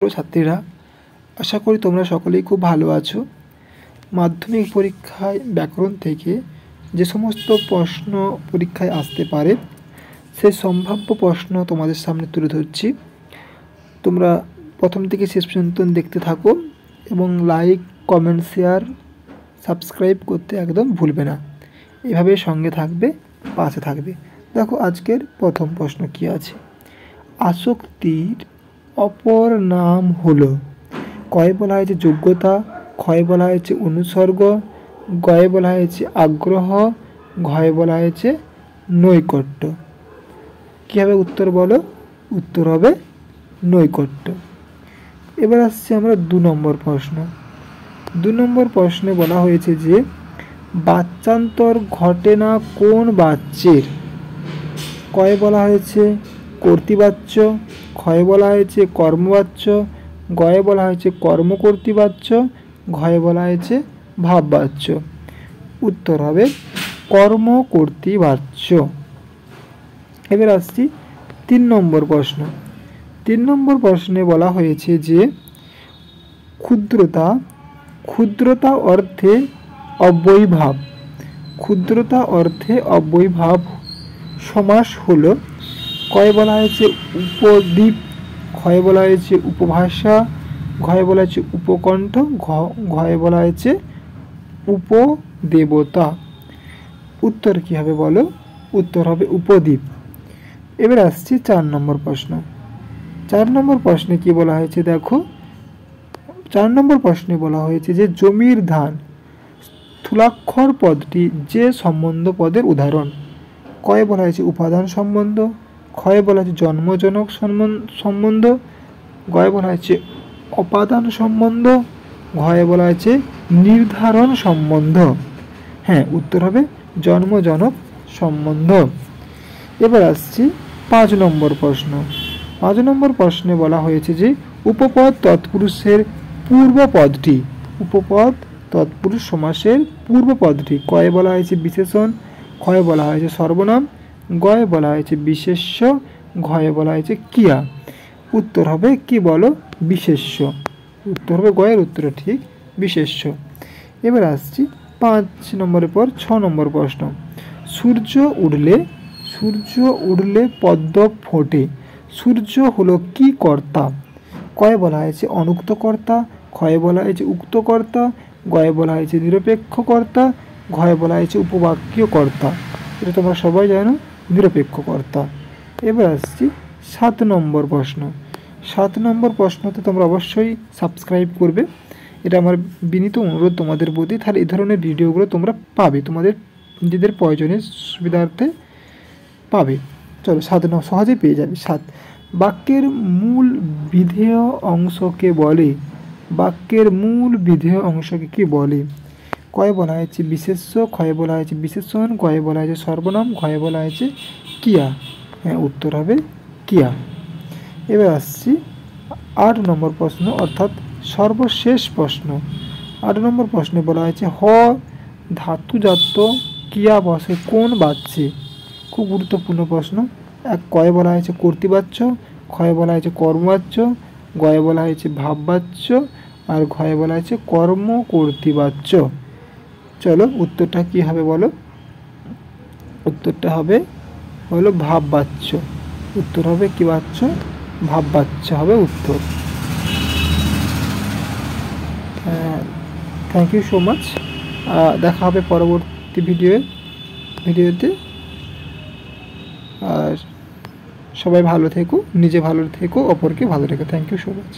ছাত্রীরা, আশা করি তোমরা সকলেই খুব ভালো আছো। মাধ্যমিক পরীক্ষায় ব্যাকরণ থেকে যে সমস্ত প্রশ্ন পরীক্ষায় আসতে পারে সেই সম্ভাব্য প্রশ্ন তোমাদের সামনে তুলে ধরছি। তোমরা প্রথম থেকে শেষ পর্যন্ত দেখতে থাকো এবং লাইক, কমেন্ট, শেয়ার, সাবস্ক্রাইব করতে একদম ভুলবে না। এভাবে সঙ্গে থাকবে, পাশে থাকবে। দেখো আজকের প্রথম প্রশ্ন কি আছে। আসক্তির অপর নাম হলো, কয়ে বলা হয়েছে যোগ্যতা, ক্ষয়ে বলা হয়েছে অনুসর্গ, গয়ে বলা হয়েছে আগ্রহ, ঘয়ে বলা হয়েছে নৈকট্য। কী হবে উত্তর বলো? উত্তর হবে নৈকট্য। এবার আসছে আমরা 2 নম্বর প্রশ্ন। 2 নম্বর প্রশ্নে বলা হয়েছে যে বাচ্চান্তর ঘটে না কোন বাচ্যের? কয়ে বলা হয়েছে কর্তৃবাচ্য, ক্ষয়ে বলা হয়েছে কর্মবাচ্য, গয়ে বলা হয়েছে কর্মকর্তৃবাচ্য, ঘয়ে বলা হয়েছে ভাববাচ্য। উত্তর হবে কর্মকর্তৃবাচ্য। এবার আসছি 3 নম্বর প্রশ্ন। 3 নম্বর প্রশ্নে বলা হয়েছে যে ক্ষুদ্রতা, ক্ষুদ্রতা অর্থে অব্যয়ীভাব, ক্ষুদ্রতা অর্থে অব্যয়ীভাব সমাস হলো, কয়ে বলা হয়েছে উপদ্বীপ, ক্ষয়ে বলা হয়েছে উপভাষা, ঘয়ে বলা হয়েছে উপকণ্ঠ, ঘয়ে বলা হয়েছে উপদেবতা। উত্তর কী হবে বলো? উত্তর হবে উপদ্বীপ। এবার আসছি 4 নম্বর প্রশ্ন। 4 নম্বর প্রশ্নে কি বলা হয়েছে দেখো। 4 নম্বর প্রশ্নে বলা হয়েছে যে জমির ধান স্থূলাক্ষর পদটি যে সম্বন্ধ পদের উদাহরণ। কয়ে বলা হয়েছে উপাদান সম্বন্ধ, ক্ষয়ে বলা হয়েছে জন্মজনক সম্বন্ধ, গয়ে বলা হয়েছে অপাদান সম্বন্ধ, ঘয়ে বলা হয়েছে নির্ধারণ সম্বন্ধ। হ্যাঁ, উত্তর হবে জন্মজনক সম্বন্ধ। এবার আসছি 5 নম্বর প্রশ্ন। 5 নম্বর প্রশ্নে বলা হয়েছে যে উপপদ তৎপুরুষের পূর্বপদটি, উপপদ তৎপুরুষ সমাসের পূর্বপদটি। কয়ে বলা হয়েছে বিশেষণ, ক্ষয়ে বলা হয়েছে সর্বনাম, গয়ে বলা হয়েছে বিশেষ্য, ঘয়ে বলা হয়েছে ক্রিয়া। উত্তর হবে কি বলো? বিশেষ্য। উত্তর হবে গয়ের উত্তর ঠিক বিশেষ্য। এবার আসছি 5 নম্বরের পর 6 নম্বর প্রশ্ন। সূর্য উঠলে, সূর্য উঠলে পদ্ম ফোটে, সূর্য হলো কি কর্তা? কয়ে বলা হয়েছে অনুক্ত কর্তা, ক্ষয়ে বলা হয়েছে উক্ত কর্তা, গয়ে বলা হয়েছে নিরপেক্ষ কর্তা, ঘয়ে বলা হয়েছে উপবাক্য কর্তা। এটা তোমরা সবাই জানো, নিরপেক্ষ কর্তা। এবার আসছি 7 নম্বর প্রশ্ন। 7 নম্বর প্রশ্নতে তোমরা অবশ্যই সাবস্ক্রাইব করবে, এটা আমার বিনীত অনুরোধ তোমাদের প্রতি। তাহলে এই ধরনের ভিডিওগুলো তোমরা পাবে, তোমাদের নিজেদের প্রয়োজনের সুবিধার্থে পাবে। চলো 7 সহজেই পেয়ে যাবে। 7, বাক্যের মূল বিধেয় অংশকে বলে, বাক্যের মূল বিধেয় অংশকে কি বলে? কয়ে বলা হয়েছে বিশেষ্য, ক্ষয়ে বলা হয়েছে বিশেষণ, গয়ে বলা হয়েছে সর্বনাম, ঘয়ে বলা হয়েছে ক্রিয়া। হ্যাঁ, উত্তর হবে ক্রিয়া। এবার আসছি 8 নম্বর প্রশ্ন, অর্থাৎ সর্বশেষ প্রশ্ন। 8 নম্বর প্রশ্নে বলা হয়েছে হ ধাতুজাত ক্রিয়া বসে কোন বাচ্যে? খুব গুরুত্বপূর্ণ প্রশ্ন। কয়ে বলা হয়েছে কর্তৃবাচ্য, ক্ষয়ে বলা হয়েছে কর্মবাচ্য, গয়ে বলা হয়েছে ভাববাচ্য, আর ঘয়ে বলা হয়েছে কর্মকর্তৃবাচ্য। চলো উত্তরটা কি হবে বলো? উত্তরটা হবে হলো ভাববাচ্য। উত্তর হবে কি বাচ্য? ভাববাচ্য হবে উত্তর। Thank you so much. দেখা হবে পরবর্তী ভিডিওতে। আর সবাই ভালো থেকো, নিজে ভালো থেকো, অপরকে ভালো রেখো। Thank you so much.